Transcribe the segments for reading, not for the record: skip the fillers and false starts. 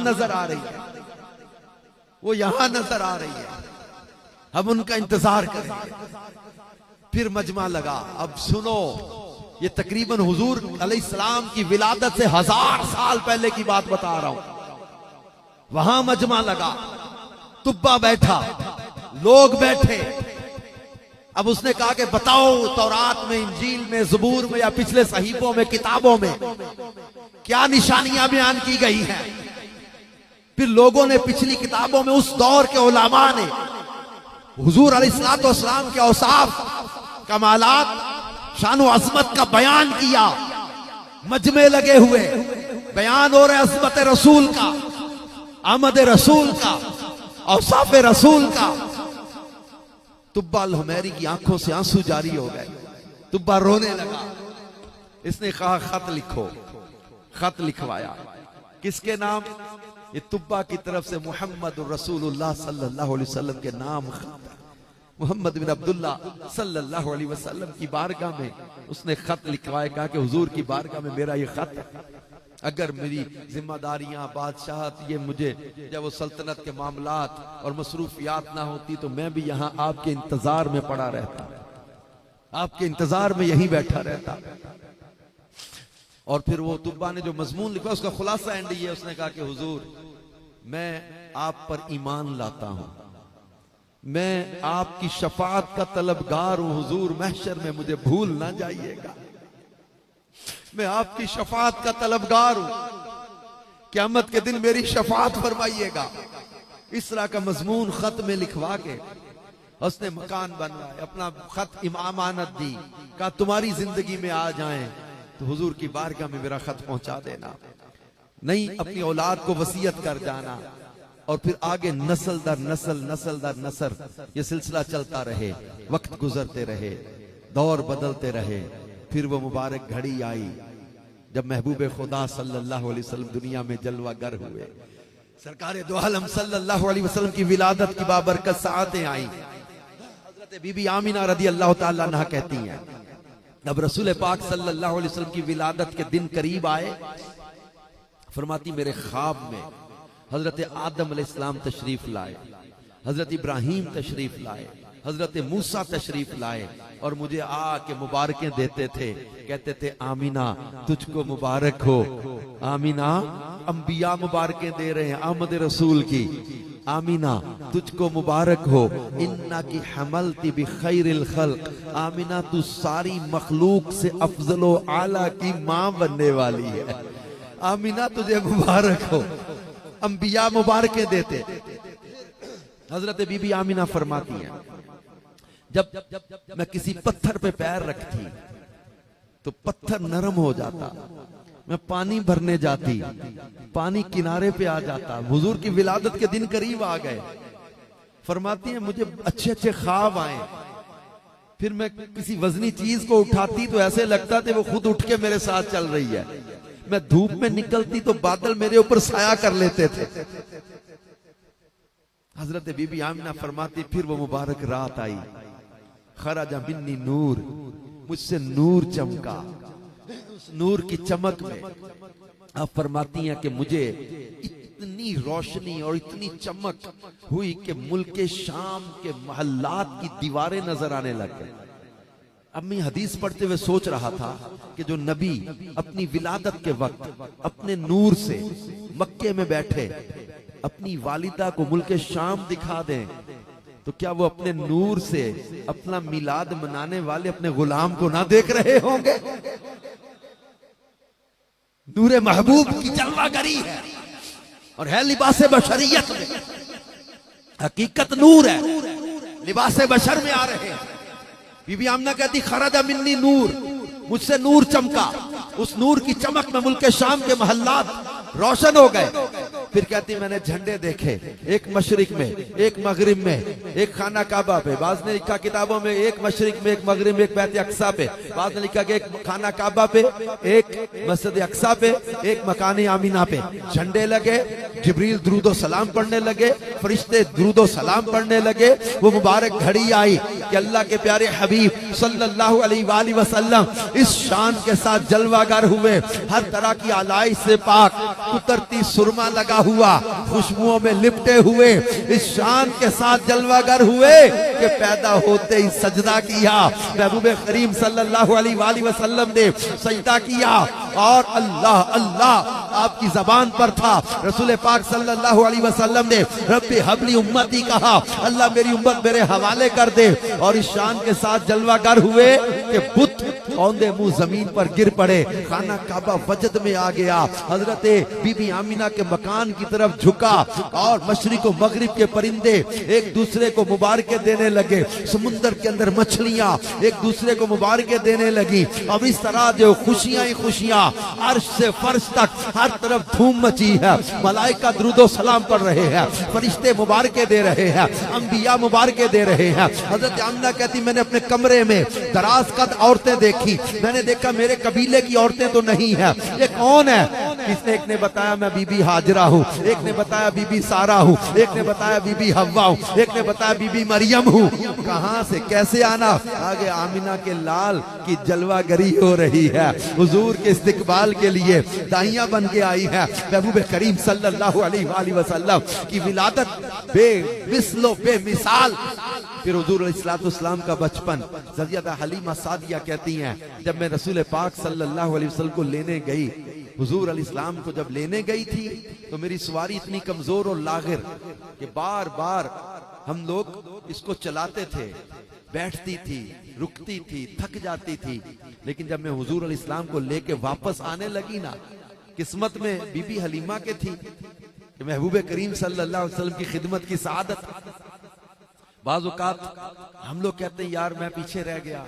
नजर आ रही है, वो यहां नजर आ रही है, हम उनका इंतजार करेंगे। फिर मजमा लगा। अब सुनो, ये तकरीबन हुजूर अलैहिस्सलाम की विलादत से 1000 साल पहले की बात बता रहा हूं। वहां मजमा लगा, तुब्बा बैठा, लोग बैठे। अब उसने कहा कि बताओ तौरात में, इंजील में, ज़बूर में या पिछले सहीफों में, किताबों में क्या निशानियां बयान की गई हैं। फिर लोगों ने पिछली किताबों में, उस दौर के उलमा ने हुजूर अलैहिस्सलाम के औसाफ, कमालात, शान अज़मत का बयान किया। मजमे लगे हुए, बयान हो रहे अज़मत रसूल का, आमद रसूल का, औसाफ रसूल का। तुब्बा अल-हुमैरी की आंखों से आंसू जारी हो गए। तुब्बा रोने लगा। इसने कहा खत लिखो। खत लिखवाया। किसके नाम? ये तुब्बा की तरफ से मुहम्मद रसूलुल्लाह सल्लल्लाहु अलैहि वसल्लम के नाम, मोहम्मद बिन अब्दुल्ला सल्लल्लाहु अलैहि वसल्लम की बारगाह में उसने खत लिखवाया। कहा कि हुजूर की बारगाह में मेरा ये खत है, अगर मेरी जिम्मेदारियां, बादशाहत, ये मुझे जब वो सल्तनत के मामलात और मसरूफियात ना होती तो मैं भी यहाँ आपके इंतजार में पड़ा रहता, आपके इंतजार में यहीं बैठा रहता। और फिर वो तुब्बा ने जो मजमून लिखा, उसका खुलासा एंड ये, उसने कहा कि हुजूर, मैं आप पर ईमान लाता हूं, मैं आपकी शफाअत का तलबगार हूं हुजूर, महशर में मुझे भूल ना जाइएगा, मैं आपकी शफाअत का तलबगार हूं, क़यामत के दिन मेरी शफाअत फरमाइएगा। इस तरह का मजमून खत में लिखवा के उसने मकान बनवाया, अपना खत अमानत दी। कहा तुम्हारी जिंदगी में आ जाएं तो हुजूर की बारगाह में मेरा खत पहुंचा देना, नहीं अपनी औलाद को वसीयत कर जाना। और फिर आगे नस्ल दर नस्ल, नस्ल दर नस्ल ये सिलसिला चलता रहे। वक्त गुजरते रहे, दौर बदलते रहे। फिर वो मुबारक घड़ी आई जब महबूब खुदा सल्लल्लाहु अलैहि वसल्लम दुनिया में जलवागर हुए। सरकार दो आलम सल्लल्लाहु अलैहि वसल्लम की विलादत की बाबरकत साअतें आई। हजरत बीबी आमिना रदी अल्लाह तआला अन्हा कहती हैं, अब रसूल पाक सल्लल्लाहु अलैहि वसल्लम की विलादत के दिन करीब आए, फरमाती मेरे ख्वाब में हजरत आदम अलैहिस्सलाम तशरीफ लाए, हजरत इब्राहिम तशरीफ लाए, हजरत मूसा तशरीफ लाए और मुझे आके मुबारकें देते थे। कहते थे आमीना तुझको मुबारक हो, आमीना अंबिया मुबारकें दे रहे हैं आमद रसूल की, आमीना तुझको मुबारक हो, इन्ना की हमलती भी खैरिल खल्क, आमीना तू सारी मखलूक से अफजलो आला की मां बनने वाली है, आमीना तुझे मुबारक हो। अंबिया मुबारकें देते। हजरत बीबी आमीना फरमाती हैं, जब मैं किसी पत्थर पे पैर रखती तो पत्थर नरम हो जाता, मैं पानी भरने जाती, पानी किनारे पे आ जाता। हुजूर की विलादत के दिन करीब आ गए। फरमाती हैं मुझे अच्छे अच्छे ख्वाब आए, फिर मैं किसी वजनी चीज को उठाती तो ऐसे लगता था वो खुद उठ के मेरे साथ चल रही है। मैं धूप में निकलती तो बादल मेरे ऊपर साया कर लेते थे। हजरत बीबी आमिना फरमाती फिर वो मुबारक रात आई, खराजा मिन्नी नूर, मुझसे नूर चमका। उस नूर की चमक में आप फरमाती हैं कि मुझे इतनी रोशनी और इतनी चमक हुई कि मुल्क शाम के महल्लात की दीवारें नजर आने लग गई। अब मैं हदीस पढ़ते हुए सोच रहा था कि जो नबी अपनी विलादत के वक्त अपने नूर से मक्के में बैठे अपनी वालिदा को मुल्क शाम दिखा दें, तो क्या वो अपने नूर से अपना मिलाद मनाने वाले अपने गुलाम को ना देख रहे होंगे? नूरे महबूब की जलवागरी है और है लिबासे बशरियत में, हकीकत नूर है, लिबासे बशर में आ रहे हैं। बीबी आमना कहती खराजा मिन्नी नूर, मुझसे नूर चमका। उस नूर की चमक में मुल्क शाम के महल्लात रोशन हो गए। फिर कहती मैंने झंडे देखे, एक मशरिक में, एक मगरिब में, एक खाना काबा पे, बाज ने लिखा किताबों में एक मशरिक में, एक मगरिब में, एक बैत अक्सा पे, बाज ने लिखा कि एक खाना काबा पे, एक मस्जिद अक्सा पे, एक मकान आमीना पे। झंडे लगे, जिब्रील दुरूदो सलाम पढ़ने लगे, फरिश्ते दुरूदो सलाम पढ़ने लगे। वो मुबारक घड़ी आई कि अल्लाह के प्यारे हबीब सल्लल्लाहु अलैहि वसल्लम इस शान के साथ जलवागर हुए, हर तरह की आलाइश से पाक, उतरती सुरमा लगा हुआ, खुशबुओं में लिपटे हुए, इस शान के साथ जलवागर हुए कि पैदा होते ही सजदा किया। महबूब करीम सल्लल्लाहु अलैहि वसल्लम ने सजदा किया और अल्लाह अल्लाह आपकी जबान पर था। रसूल पाक सल्लल्लाहु अलैहि वसल्लम ने रब्बी हबली उम्मती कहा, अल्लाह मेरी उम्मत मेरे हवाले कर दे। और इस शान के साथ जलवागर हुए कि बुत औंधे मुंह जमीन पर गिर पड़े, खाना काबा वजद में आ गया। हजरत बीबी आमिना के मकान की तरफ झुका और मशरिक व मगरिब के परिंदे एक दूसरे को मुबारकें देने लगे, समुद्र के अंदर मछलियां एक दूसरे को मुबारकें देने लगी। अब इस तरह जो खुशियां ही खुशियां, अर्श से फर्श तक हर तरफ धूम मची है। मलाइका दुरूदो सलाम पढ़ रहे हैं, फरिश्ते मुबारकें दे रहे हैं, अंबिया मुबारकें दे रहे हैं। हजरत आमिना कहती मैंने अपने कमरे में दराज कद औरतें देखी, मैंने देखा मेरे कबीले की औरतें तो नहीं है, ये कौन है? किसने? एक ने बताया मैं बीबी हाजरा हूँ, एक ने बताया बीबी सारा हूँ, एक ने बताया बीबी हव्वा हूँ, एक ने बताया बीबी मरियम हूँ। कहां से कैसे आना? आगे आमिना के लाल की जलवागरी हो रही है, हुजूर के इस्तकबाल के लिए दाहियां बन के आई है। महबूब करीम सल्लल्लाहु अलैहि वसल्लम की विलादत बेमिसलो बेमिसाल। फिर हुजूर अलैहिस्सलाम का बचपन। सैयदा हलीमा सादिया कहती हैं जब मैं रसूल पाक सल्लल्लाहु अलैहि वसल्लम को लेने गई, हुजूर अलैहिस्सलाम को जब लेने गई थी तो मेरी सवारी इतनी कमजोर और लागिर कि बार बार हम लोग इसको चलाते थे, बैठती थी, रुकती थी, थक जाती थी। लेकिन जब मैं हुजूर अलैहिस्सलाम को लेके वापस आने लगी ना, किस्मत में बीबी हलीमा के थी कि महबूब करीम सल्लल्लाहु अलैहि वसल्लम की खिदमत की सआदत। बाज़ औक़ात हम लोग कहते हैं यार मैं पीछे रह गया,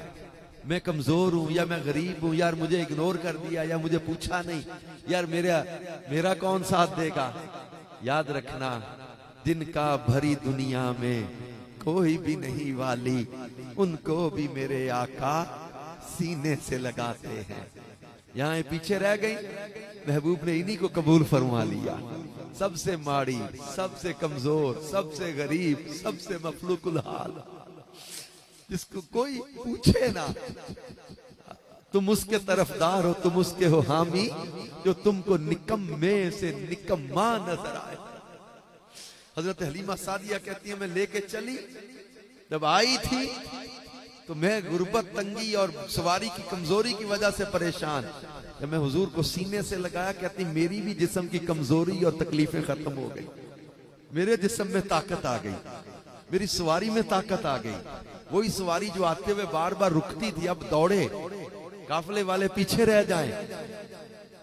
मैं कमजोर हूं, या मैं गरीब हूं, यार मुझे इग्नोर कर दिया, या मुझे पूछा नहीं, यार मेरा कौन साथ देगा। याद रखना जिनका भरी दुनिया में कोई भी नहीं वाली, उनको भी मेरे आका सीने से लगाते हैं। यहाँ पीछे रह गई, महबूब ने इन्हीं को कबूल फरमा लिया। सबसे माड़ी, सबसे कमजोर, सबसे गरीब, सबसे मफलूकुल हाल, जिसको कोई पूछे ना, तुम उसके तरफदार हो, तुम उसके हो हामी, जो तुमको निकम्मे से निकम्मा नजर आए। हजरत हलीमा सादिया कहती है मैं लेके चली, जब आई थी तो मैं गुर्बत, तंगी और सवारी की कमजोरी की वजह से परेशान। जब मैं हुजूर को सीने से लगाया, कहती मेरी भी जिस्म की कमजोरी और तकलीफें खत्म हो गई, मेरे जिस्म में ताकत आ गई, मेरी सवारी में ताकत आ गई। वही सवारी जो आते हुए बार बार रुकती थी अब दौड़े, काफले वाले पीछे रह जाएं।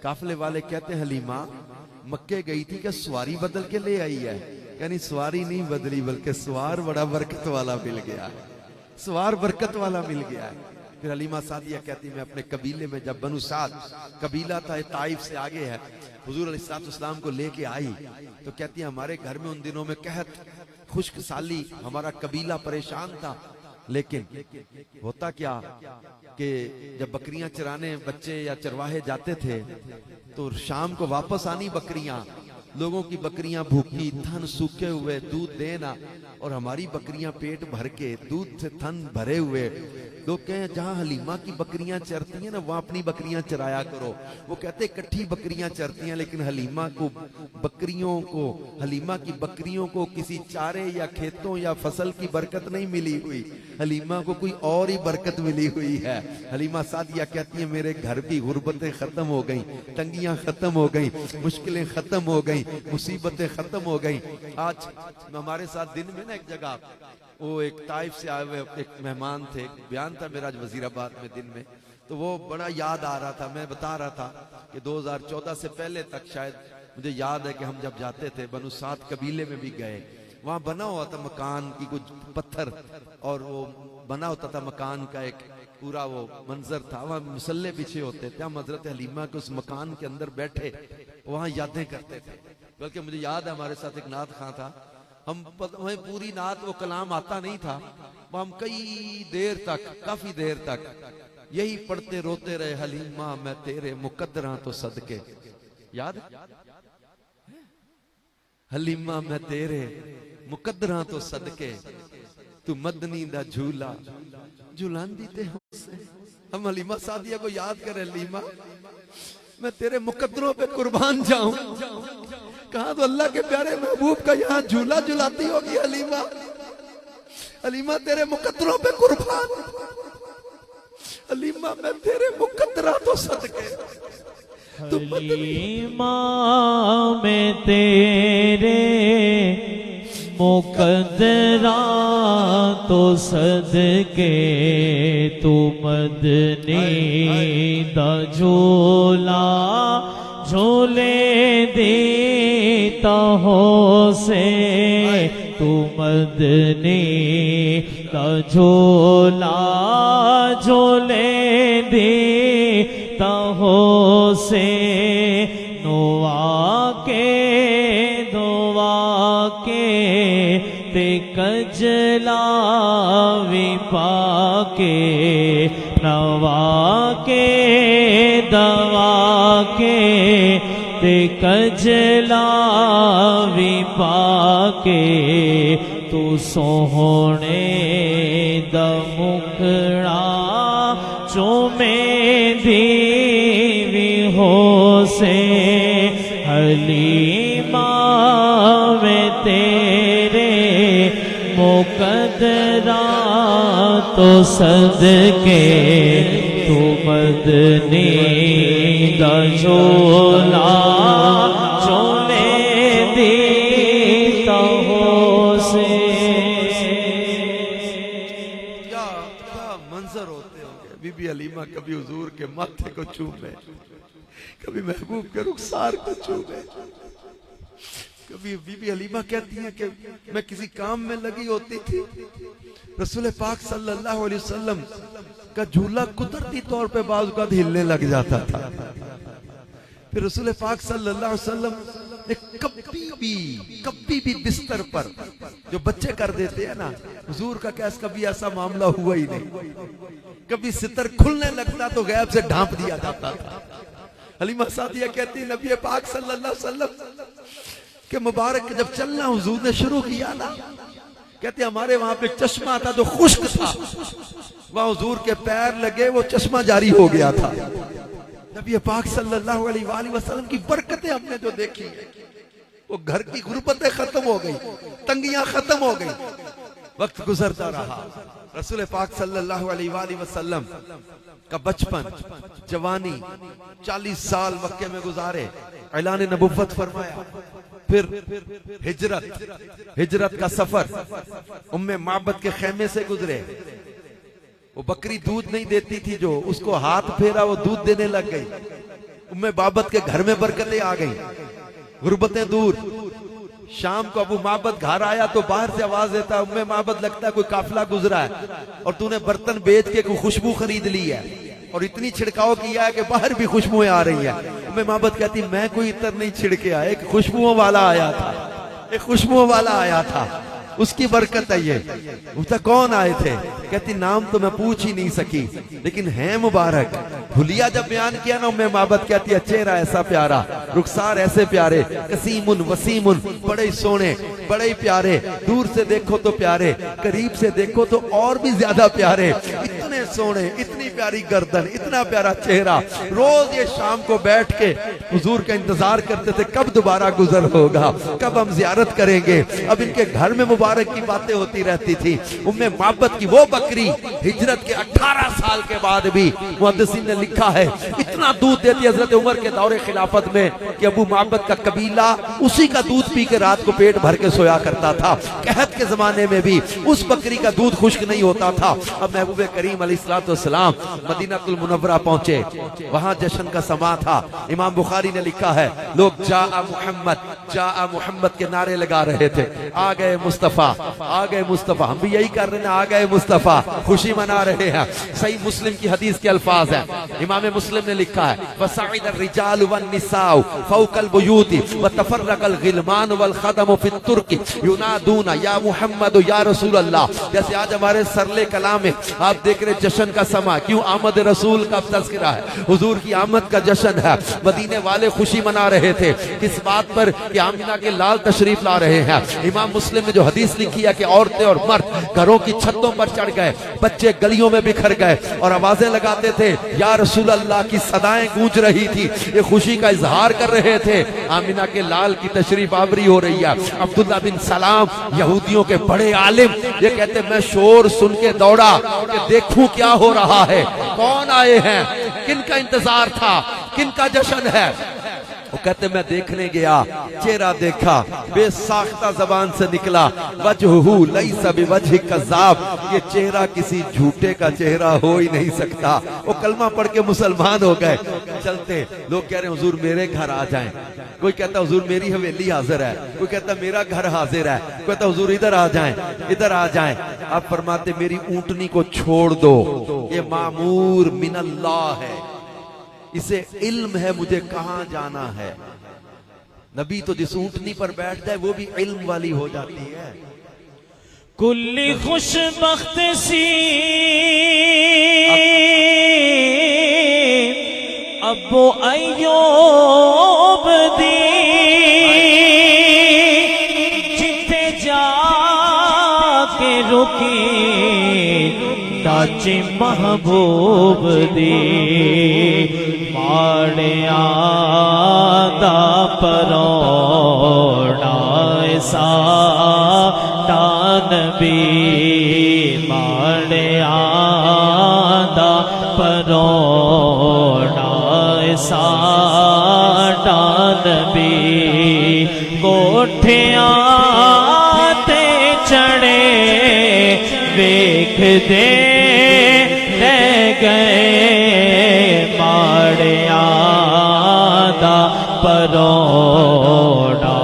काफले वाले कहते हलीमा मक्के गई थी, क्या सवारी बदल के ले आई है? यानी सवारी नहीं बदली, बल्कि सवार बड़ा बरकत वाला मिल गया है, सवार बरकत वाला मिल गया है। फिर हलीमा सादिया कहती मैं अपने कबीले में, जब बनु साद कबीला था ताइफ से आगे है, हुजूर अलैहिस्सलाम को लेके आई तो कहती है हमारे घर में उन दिनों में कहत, खुश्क साली, हमारा कबीला परेशान था। लेकिन होता क्या कि जब बकरियां चराने बच्चे या चरवाहे जाते थे तो शाम को वापस आनी बकरियां, लोगों की बकरियां भूखी, थन सूखे हुए, दूध देना, और हमारी बकरियां पेट भर के, दूध से थन भरे हुए। लोग कहें जहां हलीमा की बकरियां चरती हैं ना, वहां अपनी बकरियां चराया करो। वो कहते इकट्ठी बकरियां चरती हैं, लेकिन हलीमा की बकरियों को किसी चारे या खेतों या फसल की बरकत नहीं मिली हुई, हलीमा को कोई और ही बरकत मिली हुई है। हलीमा सादिया कहती है मेरे घर की गुर्बतें खत्म हो गई, तंगियां खत्म हो गई, मुश्किलें खत्म हो गई, मुसीबतें खत्म हो गई। आज हमारे साथ दिन में ना एक जगह, वो एक ताइफ से आए हुए एक मेहमान थे, एक बयान था मेरा वजीराबाद में दिन में, तो वो बड़ा याद आ रहा था। मैं बता रहा था कि 2014 से पहले तक शायद मुझे याद है कि हम जब जाते थे बनु साद कबीले में भी गए, वहां बना हुआ था मकान की कुछ पत्थर, और वो बना होता था मकान का एक पूरा वो मंजर था, वहां मुसल्ले बिछे होते थे। हम हजरत हलीमा के उस मकान के अंदर बैठे वहां यादें करते थे। बल्कि मुझे याद है हमारे साथ एक नात खां था, हमें पूरी नात वो कलाम आता नहीं था, हम कई देर तक, काफी देर तक यही पढ़ते रोते रहे, हलीमा मैं तेरे मुकद्दरा तो सदके। याद हलीमा मैं तेरे मुकद्दरा तो सदके, तू मदनी दा झूला झुलांदी ते हमसे। हम हलीमा सादिया को याद करें, हलीमा मैं तेरे मुकद्दरों पे कुर्बान जाऊं। कहा तो अल्लाह के प्यारे महबूब का यहाँ झूला झुलाती होगी हलीमा। हलीमा तेरे मुकद्दरों पे कुर्बान। हलीमा मैं तेरे मुकद्दरा तो सदके। हलीमा मैं तेरे मुकद्दरा तो सदके, तू मदनी दा झूला झूले देता हो से, तू मदनी दा झूला झूले देता हो से। दुआ के ते कजला भी पाके, नवा के दवा के ते कजला भी पाके, तू सोहणे दा मुखड़ा चूमे देवी हो से। हलीमा में तेरे मुकद्दरा तो सदके, तू मदनी दा झूला झूले देता हो से। क्या मंजर होते होंगे। बीबी हलीमा कभी हुजूर के माथे को चूमे, कभी महबूब के रुखसार को चूमे। कभी बीबी हलीमा कहती हैं कि मैं किसी काम में लगी होती थी, रसूल पाक सल्लल्लाहु अलैहि वसल्लम का झूला कुदरती तौर पे बाजू का हिलने लग जाता था। फिर रसूल पाक सल्लल्लाहु अलैहि वसल्लम ने कभी भी बिस्तर पर जो बच्चे कर देते हैं ना, हुजूर का कैस कभी ऐसा मामला हुआ ही नहीं। कभी सितर खुलने लगता तो गैब से ढांप दिया जाता था। हलीमा सादिया कहती है नबी पाक सल्लल्लाहु अलैहि वसल्लम के मुबारक जब चलना हुजूर ने शुरू किया ना, कहते हमारे वहां पे चश्मा था जो खुश्क था, वहां हुजूर के पैर लगे वो चश्मा जारी हो गया था। नबी पाक सल्लल्लाहु अलैहि वसल्लम की बरकतें हमने जो देखी, वो घर की गुर्बतें खत्म हो गई, तंगियां खत्म हो गई, वक्त गुजरता रहा। रसूल पाक सल्लल्लाहु अलैहि वसल्लम का बचपन, जवानी, 40 साल मक्के में गुजारे, ऐलान नबुव्वत फरमाया। फिर हिजरत का सफर, उम्मे माबद के खेमे से गुजरे। वो बकरी दूध नहीं देती थी, जो उसको हाथ फेरा वो दूध देने लग गई। उम्मे माबद के घर में बरकतें आ गई, गुर्बतें दूर। शाम को अबू माबद घर आया तो बाहर से आवाज देता, उम्मे माबद लगता है कोई काफिला गुजरा है और तूने बर्तन बेच के कोई खुशबू खरीद ली है और इतनी छिड़काव किया है कि बाहर भी खुशबुएं आ रही है। उम्मे माबद कहती मैं कोई इतर नहीं छिड़के आया, एक खुशबुओं वाला आया था, एक खुशबुओं वाला आया था, उसकी बरकत है ये। उसका कौन आए थे? कहती नाम तो मैं पूछ ही नहीं सकी, लेकिन है मुबारक। हुलिया जब बयान किया ना, उम्मे माबद कहती है चेहरा ऐसा प्यारा, रुखसार ऐसे प्यारे, कसीमुन वसीमुन, बड़े सोने, बड़े प्यारे, दूर से देखो तो प्यारे, करीब से देखो तो और भी ज्यादा प्यारे, इतने सोने, इतनी प्यारी गर्दन, इतना प्यारा चेहरा। रोज ये शाम को बैठ के हुजूर का इंतजार करते थे, कब दोबारा गुजर होगा, कब हम जियारत करेंगे। अब इनके घर में मुबारक की बातें होती रहती थी। उम्मे माबद की वो बकरी हिजरत के 18 साल के बाद भी मुहद्दिसीन ने लिखा है इतना दूध देती हजरत उमर के दौरे खिलाफत में कि अबू माबद का कबीला उसी का दूध पी के रात को पेट भर के सोया करता था। कहत के जमाने में भी उस बकरी का दूध खुश्क नहीं होता था। अब महबूब करीम अलैहिस्सलाम मदीनातुल मुनव्वरा पहुंचे, वहां जश्न का समा था। इमाम बुखारी ने लिखा है लोग जा मुहम्मद के नारे लगा रहे थे, आ गए मुस्तफा, आ गए मुस्तफा। हम भी यही कर रहे हैं, आ गए मुस्तफा, खुशी मना रहे हैं। सही मुस्लिम की हदीस के अल्फाज है, इमाम मुस्लिम ने लिखा है वसाइद अर्रिजाल वन्निसाउ फौकल बुयूति व तफर्रकल गिलमान वल खदम फित तुर्की युनादूना या मुहम्मद या रसूल अल्लाह। जैसे आज हमारे सरले कलाम में आप देख रहे जश्न का समा, क्यों आमद रसूल का तज़किरा है, हुजूर की आमद का जश्न है। मदीने वाले खुशी मना रहे थे किस बात पर कि आमिना के लाल तशरीफ ला रहे हैं। इमाम मुस्लिम ने जो हदीस लिखी है कि औरतें और मर्द घरों की छतों पर चढ़ गए, बच्चे गलियों में बिखर गए और आवाजें लगाते थे, या रसूल अल्लाह की सदाएं गूंज रही थी, ये खुशी का इजहार कर रहे थे। आमिना के लाल की तशरीफ आवरी हो रही है। अब्दुल्ला बिन सलाम यहूदियों के बड़े आलिम, ये कहते मैं शोर सुन के दौड़ा कि देखूं क्या हो रहा है, कौन आए हैं, किनका इंतजार था, किनका जश्न है। वो कहते मैं देखने गया, चेहरा देखा, बेसाख्ता जबान से निकला, वजहू लैसा बिवजहि कज़्ज़ाब, ये चेहरा किसी झूठे का चेहरा हो ही नहीं सकता। वो कलमा पढ़ के मुसलमान हो गए। चलते लोग कह रहे हैं हुजूर मेरे घर आ जाएं, कोई कहता हुजूर मेरी हवेली हाजिर है, कोई कहता मेरा घर हाजिर है, कोई कहता हुजूर इधर आ जाएं, इधर आ जाएं। आप फरमाते मेरी ऊंटनी को छोड़ दो, ये मामूर मिनल्लाह है, इसे इल्म है मुझे कहां जाना है। नबी तो जिस ऊंटनी पर बैठ जाए वो भी इल्म वाली हो जाती है। कुल्ली खुशबख्त सी अबो अय्यूब दी, जिथे जाके रुकी दाचे महबूब दी, माड़िया दा परोना ऐसा नबी, माड़िया दा परोना ऐसा नबी, कोठियां ते चढ़े वेख दे गए, माड़िया दा परोना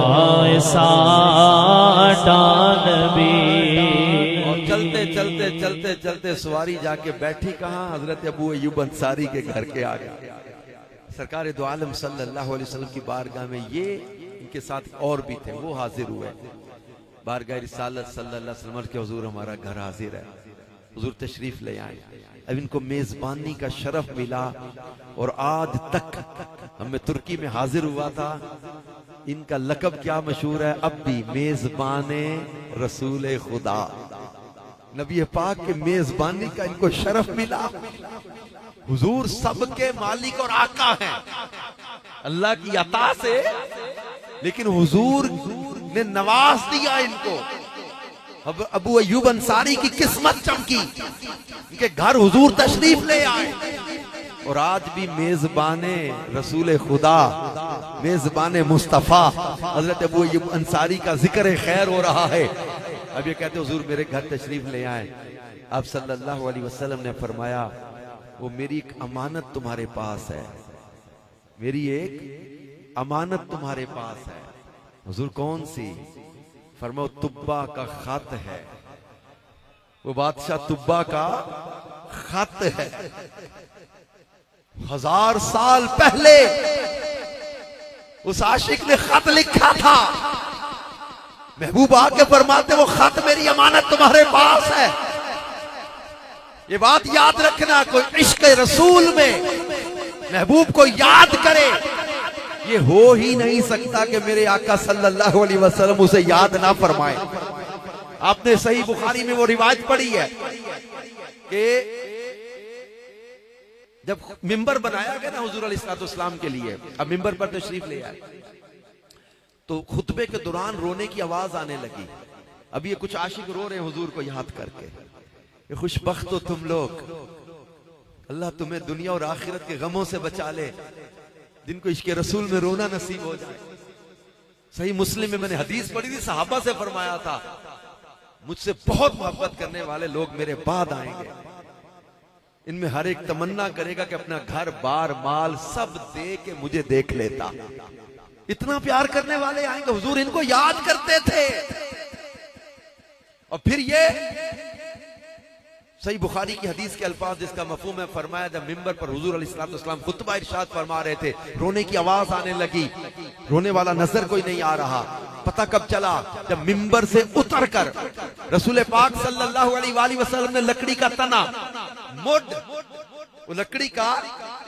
साडा नबी। और चलते चलते चलते चलते सवारी जाके बैठी कहाँ, हजरत अबू अय्यूब अंसारी के घर के आगे। सरकार दो आलम सल्लल्लाहु अलैहि वसल्लम की बारगाह में ये इनके साथ और भी थे, वो हाजिर हुए। बारगाह रिसालत सल्लल्लाहु अलैहि वसल्लम के हुजूर हमारा घर हाजिर है, हुजूर तशरीफ ले आए। अब इनको मेजबानी का शरफ मिला और आज तक हमें तुर्की में हाजिर हुआ था। इनका लकब क्या मशहूर है, अब भी मेजबाने रसूल खुदा, नबी पाक के मेजबानी का इनको शरफ मिला। हुजूर सबके मालिक और आका हैं अल्लाह की अता से, लेकिन हुजूर ने नवाज दिया इनको। अब अबू अय्यूब अंसारी की किस्मत चमकी, इनके घर हुजूर तशरीफ ले आए और आज भी मेजबाने रसूल खुदा, मेजबाने मुस्तफा हजरत अबू अय्यूब अंसारी का जिक्र खैर हो रहा है। अब ये कहते हुजूर मेरे घर तशरीफ ले आए। आप सल्लल्लाहु अलैहि वसल्लम ने फरमाया वो मेरी एक अमानत तुम्हारे पास है, मेरी एक अमानत तुम्हारे पास है। हुजूर कौन सी? फरमाओ तुब्बा का खत है, वो बादशाह तुब्बा का खत है। 1000 साल पहले उस आशिक ने खत लिखा था। महबूब आके फरमाते वो खत मेरी अमानत तुम्हारे पास है। ये बात याद रखना, कोई इश्क रसूल में महबूब को याद करे, ये हो ही नहीं सकता कि मेरे आका सल्लल्लाहु अलैहि वसल्लम उसे याद ना फरमाए। आपने सही बुखारी में वो रिवायत पढ़ी है कि जब मिंबर बनाया गया ना हुजूर अलैहिस्सलाम के लिए, अब मिंबर पर तशरीफ ले आए तो खुतबे के दौरान रोने की आवाज आने लगी। अब ये कुछ आशिक रो रहे हैं हुजूर को याद करके, ये खुशबख्त हो तुम लोग, अल्लाह तुम्हें दुनिया और आखिरत के गमों से बचा ले, जिनको इश्क़ रसूल में रोना नसीब हो जाए। सही मुस्लिम में मैंने हदीस पढ़ी थी, सहाबा से फरमाया था मुझसे बहुत मोहब्बत करने वाले लोग मेरे बाद आएंगे, इनमें हर एक तमन्ना करेगा कि अपना घर बार माल सब दे के मुझे देख लेता। इतना प्यार करने वाले आएंगे, हुजूर इनको याद करते थे। और फिर ये सही बुखारी की हदीस के अल्फाज जिसका मफहूम है, फरमाया जब मिंबर पर हुजूर अलैहिस्सलाम खुतबा इरशाद फरमा रहे थे, रोने की आवाज आने लगी, रोने वाला नजर कोई नहीं आ रहा। पता कब चला? जब मिंबर से उतर कर रसूल पाक सल्लल्लाहु अलैहि वसल्लम ने लकड़ी का तना मुड, वो लकड़ी का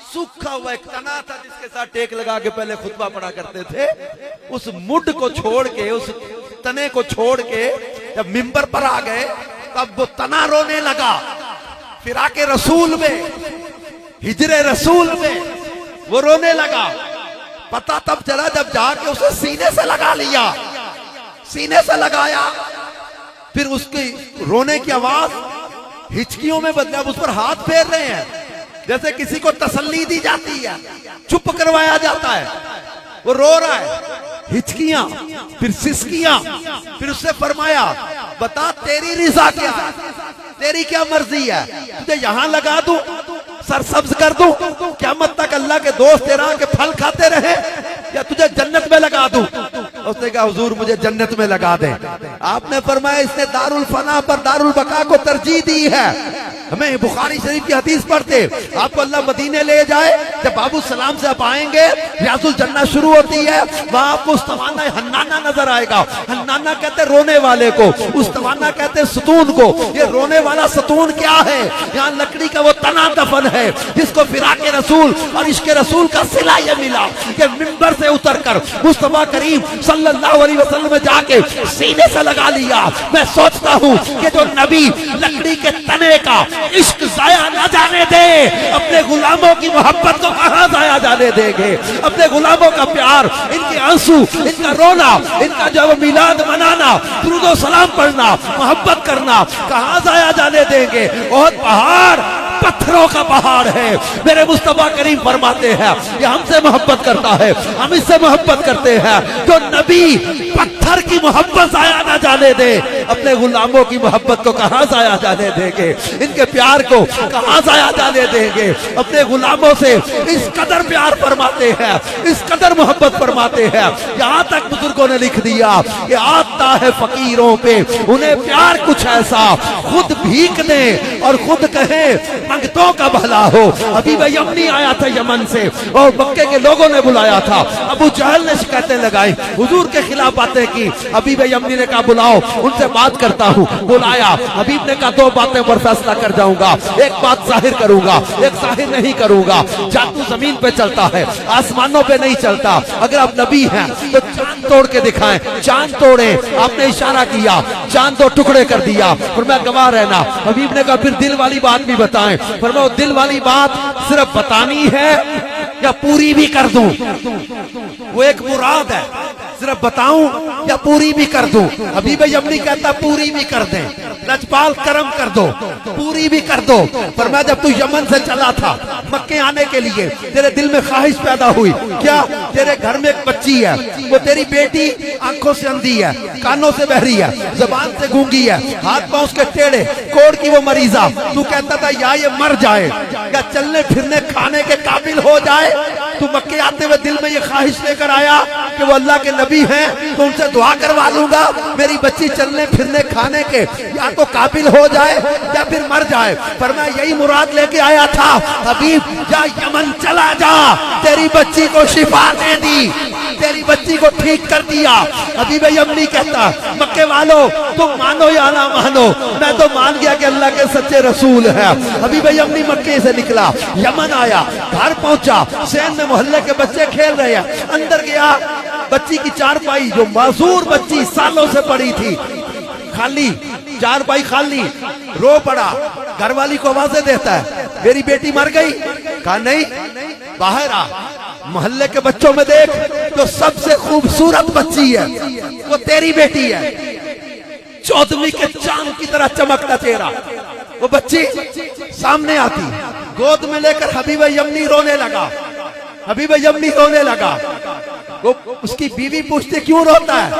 सूखा हुआ एक तना था जिसके साथ टेक लगा के पहले खुतबा पढ़ा करते थे। उस मुड को छोड़ के, उस तने को छोड़ के जब मिंबर पर आ गए तब वो तना रोने लगा। फिर आके रसूल में, हिजरे रसूल में वो रोने लगा। पता तब चला जब जाके उसे सीने से लगा लिया, सीने से लगाया, फिर उसकी रोने की आवाज हिचकियों में बदला। उस पर हाथ फेर रहे हैं जैसे किसी को तसल्ली दी जाती है, चुप करवाया जाता है। वो रो रहा है, हिचकियां, फिर सिसकियां। फिर उससे फरमाया बता तेरी रिजा क्या है, तेरी क्या मर्जी है, तुझे यहां लगा दूं, सरसब्ज कर दूं, क़यामत तक अल्लाह के दोस्त तेरा के फल खाते रहे, या तुझे जन्नत में लगा दूं। उसने कहा हुजूर मुझे जन्नत में लगा दे। आपने फरमाया इसने दारुल फना पर दारुल बका को तरजीह दी है। हमें बुखारी शरीफ की हदीस पढ़ते, आपको अल्लाह मदीने ले जाए, जब बाबू सलाम से आप आएंगे रियाजुल जन्नत शुरू होती है, वहां आपको उस्तवाना हन्नाना नजर आएगा। हन्नाना कहते रोने वाले को, उस्तवाना कहते सतून को। ये रोने वाला सतून क्या है? यहाँ लकड़ी का वो तना दफन है जिसको फिराके रसूल और इश्के रसूल का सिला ये मिला कि मिंबर से उतरकर मुस्तफा करीम सल्लल्लाहु अलैहि वसल्लम में जाके सीने से लगा लिया। मैं सोचता हूँ कि जो नबी लकड़ी के तने का इश्क जाया न जाने दे, अपने गुलामों की मोहब्बत को कहां जाया जाने देंगे? अपने गुलामों का प्यार, इनके आंसू, इनका रोना, इनका जब मिलाद मनाना, दुरूद सलाम पढ़ना, मोहब्बत करना कहां जाया जाने देंगे? बहुत पहाड़, पत्थरों का पहाड़ है। मेरे मुस्तफा करीम फरमाते हैं ये हमसे मोहब्बत करता है, हम इससे मोहब्बत करते हैं। जो नबी पत्थर की मोहब्बत जाया न जाने दे, अपने गुलामों की मोहब्बत को कहां जाया जाने देंगे? इनके प्यार को कहां जाया जाने देंगे? अपने गुलामों से इस कदर प्यार फरमाते हैं, इस कदर मोहब्बत फरमाते हैं, यहां तक बुजुर्गों ने लिख दिया कि आता है फकीरों पे उन्हें प्यार कुछ ऐसा, खुद भीख दे और खुद कहे मंगतों का भला हो। अभी वह यमनी आया था यमन से और मक्के के लोगों ने बुलाया था। अबू जहल ने शिकायतें लगाई, हुजूर के खिलाफ बातें की। अभी वह यमनी ने कहा बुलाओ, उनसे बात करता हूँ। बुलाया, हबीब ने कहा दो बातें पर फैसला कर जाऊंगा, एक बात जाहिर करूंगा, एक जाहिर नहीं करूंगा। जादू जमीन पे चलता है, आसमानों पे नहीं चलता। अगर आप नबी हैं तो चांद तोड़ के दिखाएं। चांद तोड़े, आपने इशारा किया, चांद दो टुकड़े कर दिया और मैं गवाह रहना। हबीब ने कहा फिर दिल वाली बात भी बताएं। फरमाओ दिल वाली बात सिर्फ बतानी है या पूरी भी कर दूं? वो एक मुराद है, सिर्फ बताऊं या पूरी भी कर दूं? हबीब यमनी कहता पूरी भी कर दें, लजपाल करम कर दो, पूरी भी कर दो। फरमाया जब तू यमन से चला था मक्के आने के लिए, तेरे दिल में ख्वाहिश पैदा हुई क्या? तेरे घर में एक बच्ची है, वो तेरी बेटी आंखों से अंधी है, कानों से बहरी है, जबान से गूंगी है, हाथ पांव उसके टेढ़े, कोड़ की वो मरीजा। तू कहता था या ये मर जाए या चलने फिरने खाने के काबिल हो जाए। तू मक्के आते हुए दिल में ये ख्वाहिश लेकर आया कि वो अल्लाह के नबी हैं तो उनसे दुआ करवा लूंगा, मेरी बच्ची चलने फिरने खाने के या तो काबिल हो जाए या फिर मर जाए। पर मैं यही मुराद लेके आया था। हबीब जा यमन चला जा, तेरी बच्ची को शिफा दे दी, तेरी बच्ची को ठीक कर दिया। हबीब यमनी कहता मक्के वालों तुम मानो या ना मानो, मैं तो मान गया कि अल्लाह के सच्चे रसूल है। हबीब यमनी मक्के से निकला, यमन आया, घर पहुंचा, सैन में मोहल्ले के बच्चे खेल रहे हैं। अंदर गया, बच्ची की चारपाई जो मासूर बच्ची सालों से पड़ी थी खाली, चारपाई खाली, रो पड़ा। घरवाली को आवाजें देता है मेरी बेटी मर गई। कहा नहीं, बाहर आ, मोहल्ले के बच्चों में देख जो सबसे खूबसूरत बच्ची है वो तेरी बेटी है, चौदहवीं के चांद की तरह चमकता चेहरा। वो बच्ची सामने आती, गोद में लेकर हबीब यमनी रोने लगा। हबीब यमनी रोने लगा। वो उसकी बीवी पूछती क्यों रोता है?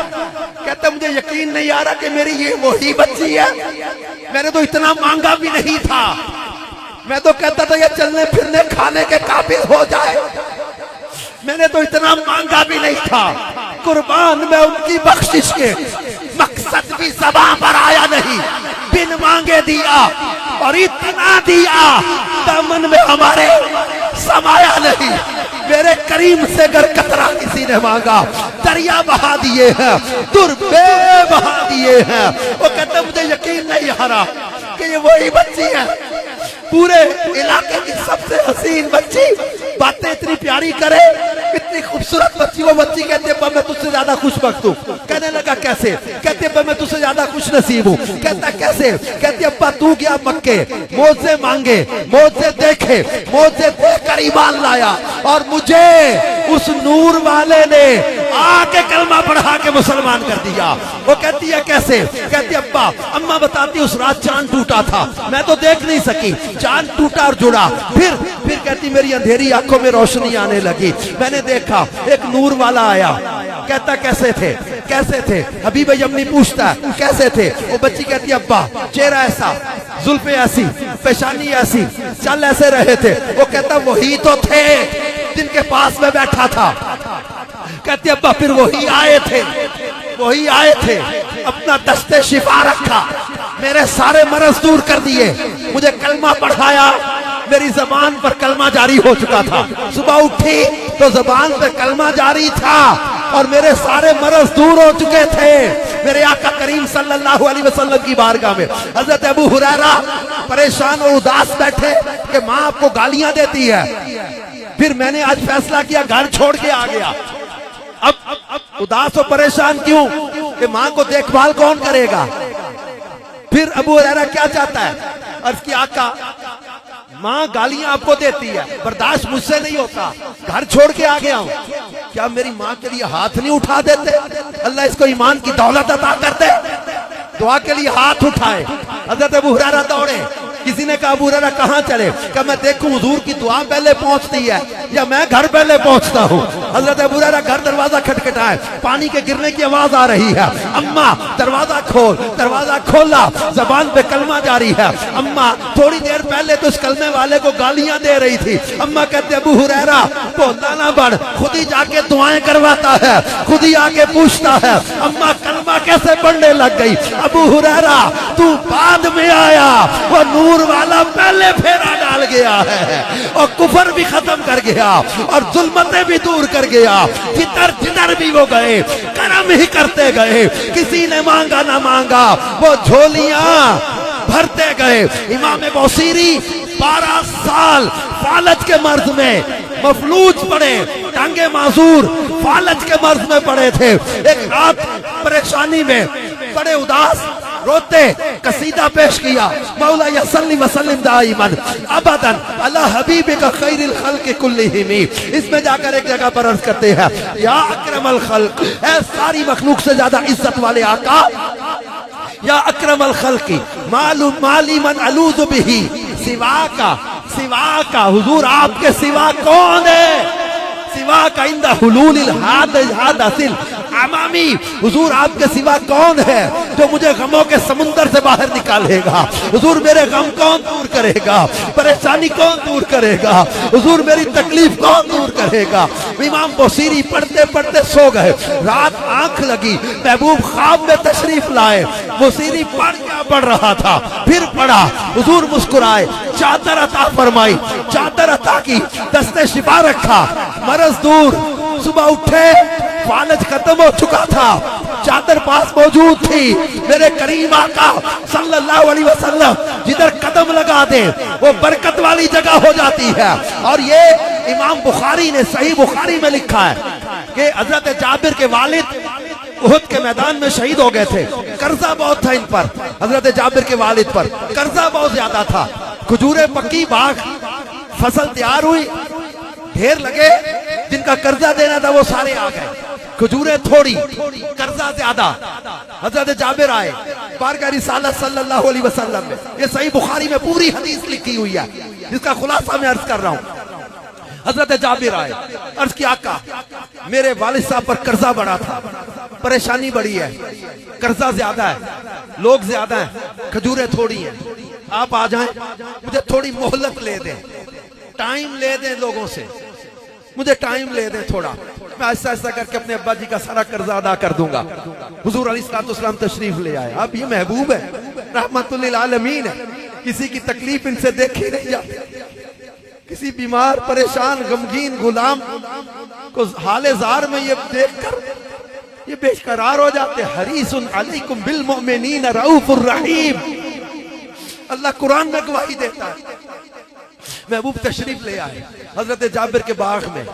कहता मुझे यकीन नहीं आ रहा कि मेरी ये वही बच्ची है, मैंने तो इतना मांगा भी नहीं था, मैं तो कहता था ये चलने फिरने खाने के काबिल हो जाए, मैंने तो इतना मांगा भी नहीं था। कुर्बान मैं उनकी बख्शिश के, मकसद भी ज़बान पर आया नहीं, बिन मांगे दिया और इतना दिया दामन में हमारे समाया नहीं। मेरे करीम से अगर कतरा किसी ने मांगा, दरिया बहा दिए हैं, दुर्बे बहा दिए हैं। वो कहता मुझे यकीन नहीं आ रहा कि ये वही बच्ची है। पूरे इलाके की सबसे हसीन बच्ची, बातें इतनी प्यारी करे, इतनी खूबसूरत बच्ची। वो बच्ची कहती है मैं तुझसे ज्यादा खुशबख्त हूँ। कहने लगा कैसे? कहती है मैं तुझसे ज्यादा खुश नसीब हूँ। कहता कैसे? कहती अब्बा तू गया मक्के, मुझसे मांगे, मुझसे देखे, मुझसे देखकर ईमान लाया, और मुझे उस नूर वाले ने आके कलमा पढ़ा के मुसलमान कर दिया। वो कहती है कैसे? कहती अब्बा अम्मा बताती उस रात चांद टूटा था, मैं तो देख नहीं सकी, चांद टूटा और जुड़ा। फिर कहती मेरी अंधेरी आंखों में रोशनी आने लगी, मैंने देखा एक नूर वाला आया। कहता कैसे थे? कैसे थे? हबीब यमनी पूछता है कैसे थे? वो बच्ची कहती अब्बा चेहरा ऐसा, जुल्फे ऐसी, पेशानी ऐसी, चल ऐसे रहे थे। वो कहता वही तो थे जिनके पास में बैठा था। कहती अब्बा फिर वही आए थे, वही आए थे, अपना दस्ते शिफा रखा, मेरे सारे मरज दूर कर दिए, मुझे कलमा पढ़ाया, मेरी जबान पर कलमा जारी हो चुका था। सुबह उठी तो जबान पे कलमा जारी था और मेरे सारे मरज दूर हो चुके थे। मेरे आका करीम सल्लल्लाहु अलैहि वसल्लम की बारगाह में हजरत अबू हुरैरा परेशान और उदास बैठे कि माँ आपको गालियां देती है। फिर मैंने आज फैसला किया घर छोड़ के आ गया। अब उदास और परेशान क्यों? कि माँ को देखभाल कौन करेगा? फिर अबू हुरैरा क्या चाहता है? अर्ज की आका माँ गालियां आपको देती है, बर्दाश्त मुझसे नहीं होता, घर छोड़ के आ गया हूँ। क्या मेरी माँ के लिए हाथ नहीं उठा देते? अल्लाह इसको ईमान की दौलत अता करते, दुआ के लिए हाथ उठाए। हज़रत अबू हुरैरा दौड़े। किसी ने कहा अबू हुरैरा कहाँ चले? क्या मैं देखूं हुजूर की दुआ पहले पहुंचती है या मैं घर पहले पहुंचता हूँ? हजरत अबू हुरैरा घर दरवाजा खटखटाए, पानी के गिरने की आवाज आ रही है। अम्मा दरवाजा खोल, दरवाजा खोला, जबान पे कलमा जारी है। अम्मा थोड़ी देर पहले तो इस कलमे वाले को गालियां दे रही थी। अम्मा कहते अबू हुरैरा बोलना ना बढ़, खुद ही जाके दुआएं करवाता है, खुद ही आके पूछता है। अम्मा कलमा कैसे पढ़ने लग गई? अबू हुरैरा तू बाद में आया, वो नूर वाला पहले फेरा डाल गया है और कुफर भी खत्म कर गया और जुल्मतें भी दूर कर गया। जिधर जिधर भी वो गए करम ही करते गए, किसी ने मांगा ना मांगा, वो झोलियां भरते गए। इमाम बौसीरी 12 साल फालज के मर्ज में मफलूज पड़े, टांगे माजूर फालज के मर्ज में पड़े थे। एक रात परेशानी में बड़े उदास रोते कसीदा पेश किया, मौला या सल्ली व सल्लिम दाइमन अबदन अला हबीबिका खैरिल खल्क़ि कुल्लिहिम। इसमें जाकर एक जगह पर अर्ज करते हैं या अकरमल खल्क़, ऐ सारी मखलूक से ज्यादा इज्जत वाले आका, या अकरमल खल्क़ि मालूम माली मन अलूज़ु बिही सिवा का हुजूर आपके सिवा कौन है? सिवा का इंदा हुलूलिल हादिसिल अमामी, हुजूर आपके सिवा कौन है जो मुझे गमों के समुंदर से बाहर निकालेगा? हुजूर मेरे गम कौन दूर करेगा? परेशानी कौन दूर करेगा? हुजूर मेरी तकलीफ कौन दूर करेगा? इमाम बौसीरी पढ़ते पढ़ते सो गए। रात आंख लगी, महबूब ख्वाब में तशरीफ लाए। बौसीरी पढ़ रहा था, फिर पढ़ा, हुजूर मुस्कुराए, चादर अता फरमाई, चादर अता की, दस्ते शिफा रखा, मरज दूर। सुबह उठे, फालज खत्म हो चुका था, चादर पास मौजूद थी। मेरे करीम आका सल्लल्लाहु अलैहि वसल्लम जिधर कदम लगा दे वो बरकत वाली जगह हो जाती है। और ये इमाम बुखारी ने सही बुखारी में लिखा है कि हजरत जाबिर के वालिद उहद के मैदान में शहीद हो गए थे। कर्जा बहुत था इन पर, हजरत जाबिर के वालिद पर कर्जा बहुत ज्यादा था। खजूरें पक्की, बाग फसल तैयार हुई, ढेर लगे, जिनका कर्जा देना था वो सारे आ गए, खजूरें थोड़ी, कर्जा ज्यादा। हजरत जाबिर आए बारगाह रिसालत सल्लल्लाहु अलैहि वसल्लम में, ये सही बुखारी में पूरी हदीस लिखी हुई है, जिसका खुलासा मैं अर्ज कर रहा हूँ। हजरत जाबिर आए, अर्ज किया आका मेरे वालिद साहब पर कर्जा बड़ा था, परेशानी बड़ी है, कर्जा ज्यादा है, लोग ज्यादा हैं, खजूरें थोड़ी हैं, आप आ जाएं, मुझे थोड़ी मोहलत ले दें, टाइम ले दें, लोगों से मुझे टाइम ले दें थोड़ा, मैं ऐसा ऐसा करके अपने अब्बा जी का सारा कर्जा अदा कर दूंगा। हुजूर अलैहिस्सलाम तशरीफ ले आए। अब ये महबूब है, रहमतुल्लिल आलमीन है, किसी की तकलीफ इनसे देखी नहीं जाती। किसी बीमार परेशान गमगीन गुलाम को हाले जार में ये देखकर ये बेकरार हो जाते। हरीसुन अलैकुम बिल मुमिनीन रऊफुर रहीम, अल्लाह कुरान में गवाही देता है। महबूब तशरीफ ले आए हजरत जाबिर के बाग में।